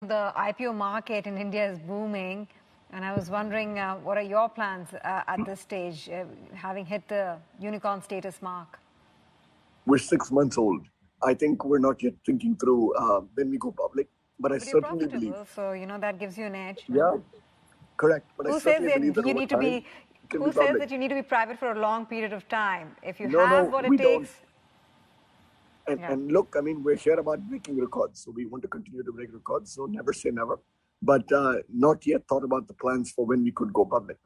The IPO market in India is booming, and I was wondering what are your plans at this stage, having hit the unicorn status mark? We're 6 months old. I think we're not yet thinking through when we go public, but I certainly believe. So that gives you an edge. Yeah, correct. But Who I says certainly that believe that you over need to time, be? it can Who be says public. that you need to be private for a long period of time? If you No, have what we it takes. Don't. And look, I mean, we're here about breaking records, so we want to continue to break records. So never say never, but not yet thought about the plans for when we could go public.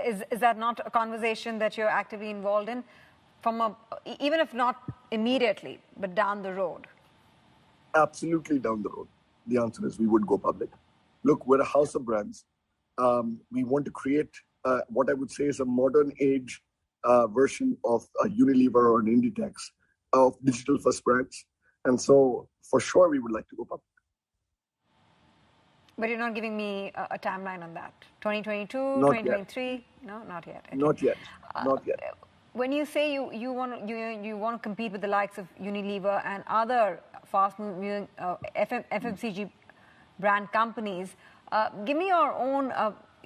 Is that not a conversation that you're actively involved in, even if not immediately, but down the road? Absolutely down the road. The answer is we would go public. Look, we're a house of brands. We want to create what I would say is a modern age version of a Unilever or an Inditex of digital first brands. And so for sure, we would like to go public. But you're not giving me a timeline on that. 2022, not 2023? Yet. No, not yet. Okay. Not yet. Not yet. When you say you want to compete with the likes of Unilever and other fast-moving FMCG brand companies, give me your own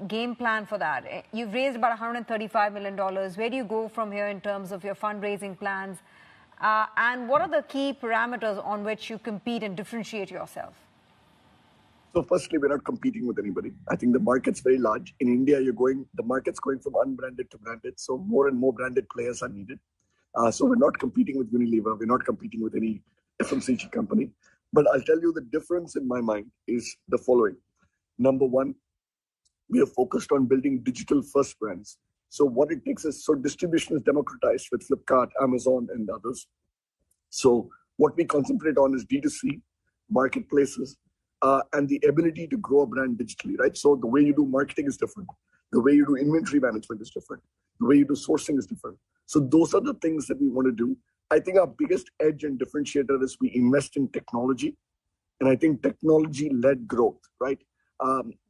game plan for that. You've raised about $135 million. Where do you go from here in terms of your fundraising plans? And what are the key parameters on which you compete and differentiate yourself? So firstly, we're not competing with anybody. I think the market's very large. In India, the market's going from unbranded to branded. So more and more branded players are needed. So we're not competing with Unilever. We're not competing with any FMCG company. But I'll tell you the difference in my mind is the following. Number one, we are focused on building digital first brands. So what it takes is, so distribution is democratized with Flipkart, Amazon, and others. So what we concentrate on is D2C, marketplaces, and the ability to grow a brand digitally, right? So the way you do marketing is different. The way you do inventory management is different. The way you do sourcing is different. So those are the things that we want to do. I think our biggest edge and differentiator is we invest in technology. And I think technology-led growth, right?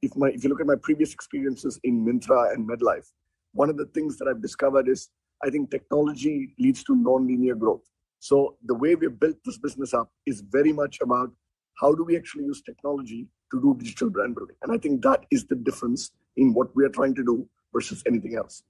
If you look at my previous experiences in Myntra and MedLife, one of the things that I've discovered is I think technology leads to non-linear growth. So the way we've built this business up is very much about how do we actually use technology to do digital brand building? And I think that is the difference in what we are trying to do versus anything else.